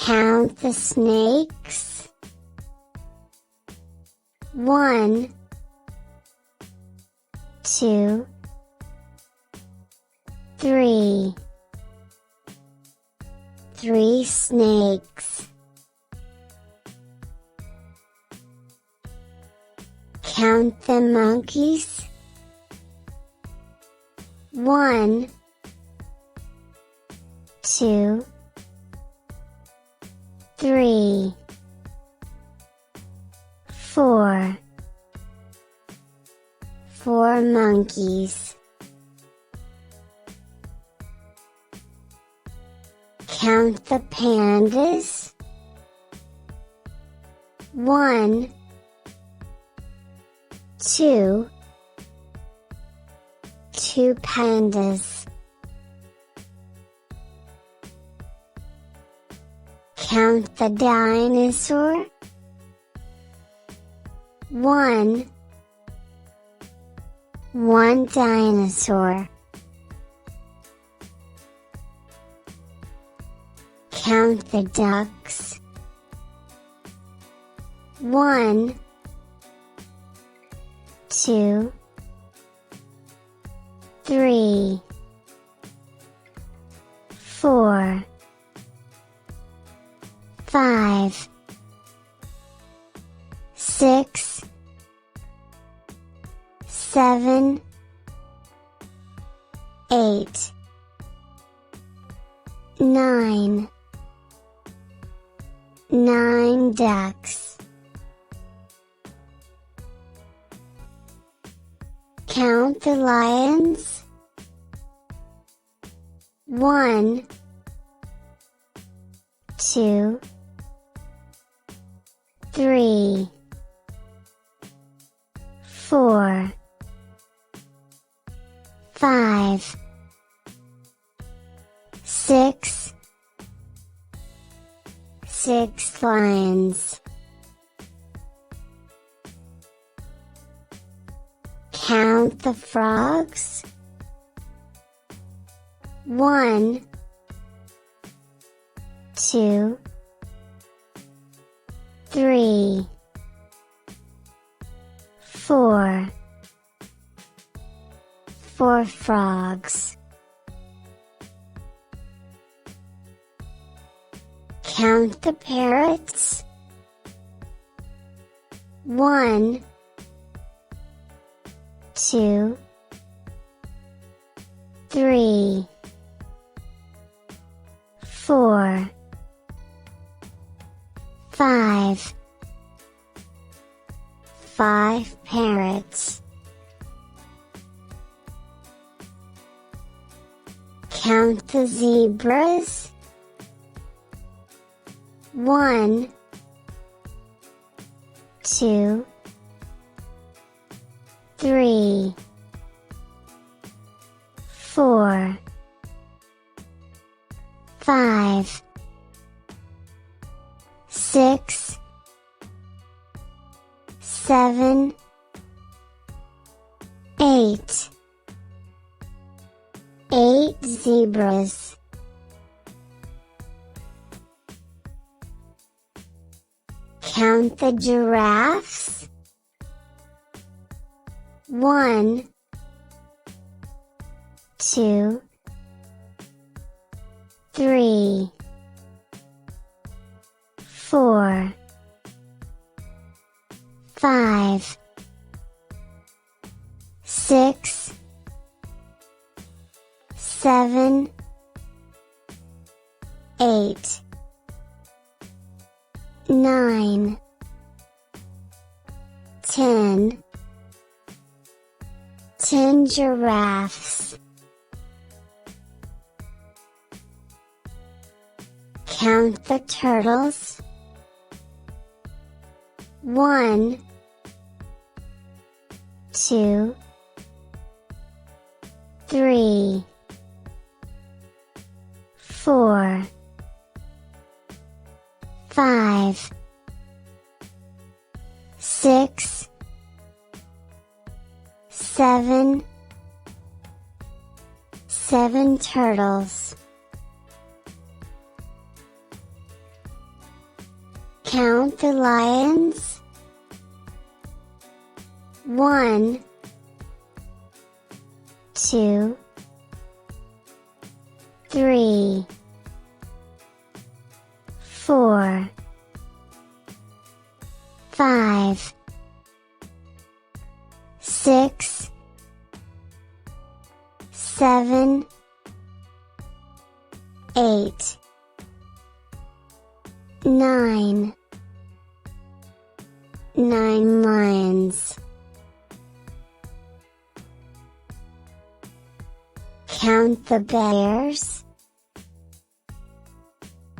Count the snakes. 1, 2, 3. 3 snakes. Count the monkeys. 1, 2, 3, 4. 4 monkeys. Count the pandas. 1, 2. 2 pandas. Count the dinosaur. 1. 1 dinosaur. Count the ducks. 1, 2, 3, 4, 5, 6, 7, 8, 9. 9 ducks. Count the lions. 1, 2, 3, 4, 5, 6. 6 lions. Count the frogs. 1, 2, 3, 4. 4 frogs. Count the parrots. 1, 2, 3, 4, 5. 5 parrots. Count the zebras. 1, 2, 3, 4, 5, 6, 7, 8. 8 zebras. Count the giraffes. 1, 2, 3, 4, 5, 6, 7, 8, 9, 10. 10 giraffes. Count the turtles. 1, 2, 3, 4, 5, 6, 7. 7 turtles. Count the lions. 1, 2, 3, 4, 5, 6, 7, 8, 9. 9 lions. Count the bears.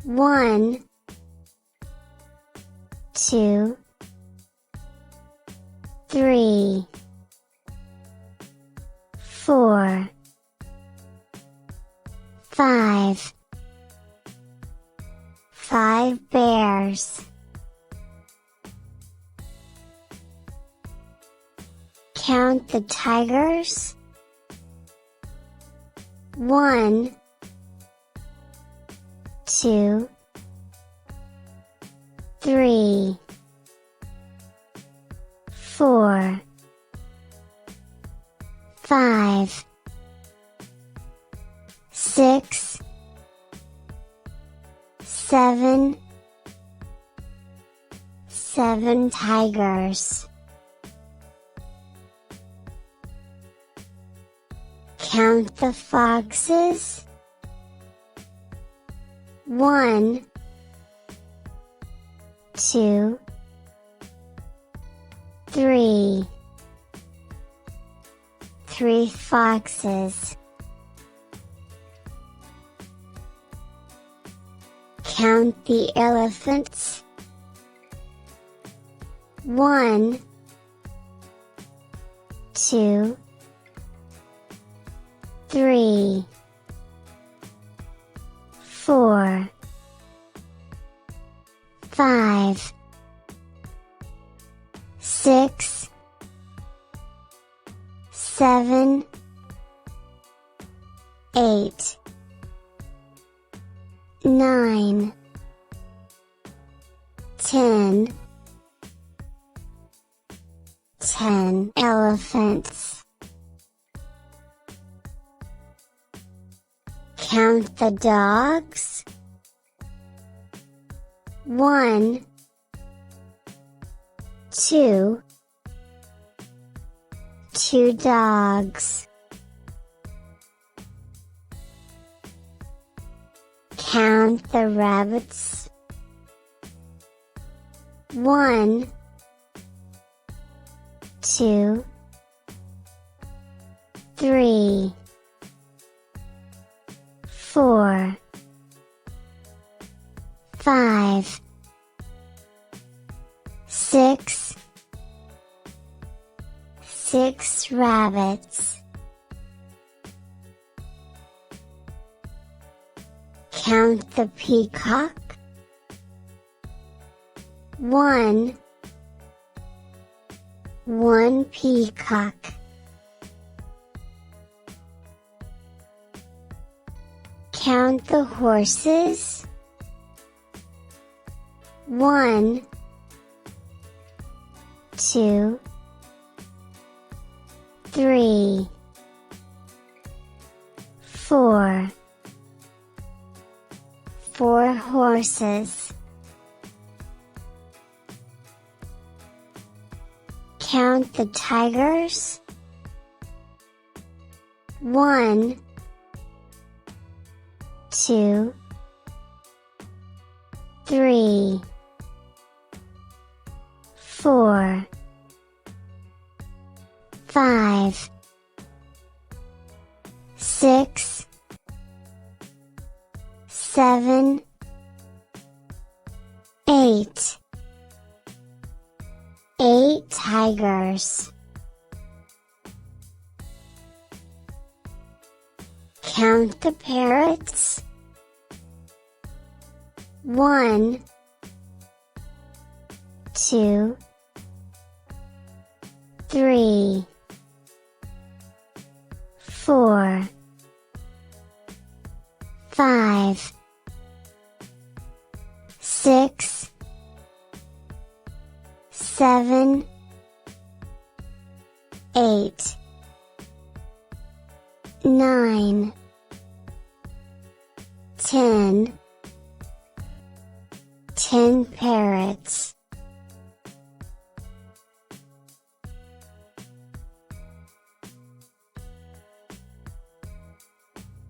1, 2, 3, 4, 5. 5 bears. Count the tigers. 1, 2, 3, 4, 5, 6, 7. 7 tigers. Count the foxes. 1, 2, 3. 3 foxes. Count the elephants. 1, 2, 3, 4, 5, 6, 7, 8, 9, 10. 10 elephants. Count the dogs. 1, 2. 2 dogs. Count the rabbits. 1, 2, 3, 4, 5, 6. 6 rabbits. Count the peacock. 1 peacock. Count the horses. 1, 2, 3, 4. 4 horses. Count the tigers. 1, 2, 3, 4, 5, 6, 7, 8. 8 tigers. Count the parrots. 1, 2, 3, 4, 5, 6, 7, 8, 9, 10. 10 parrots.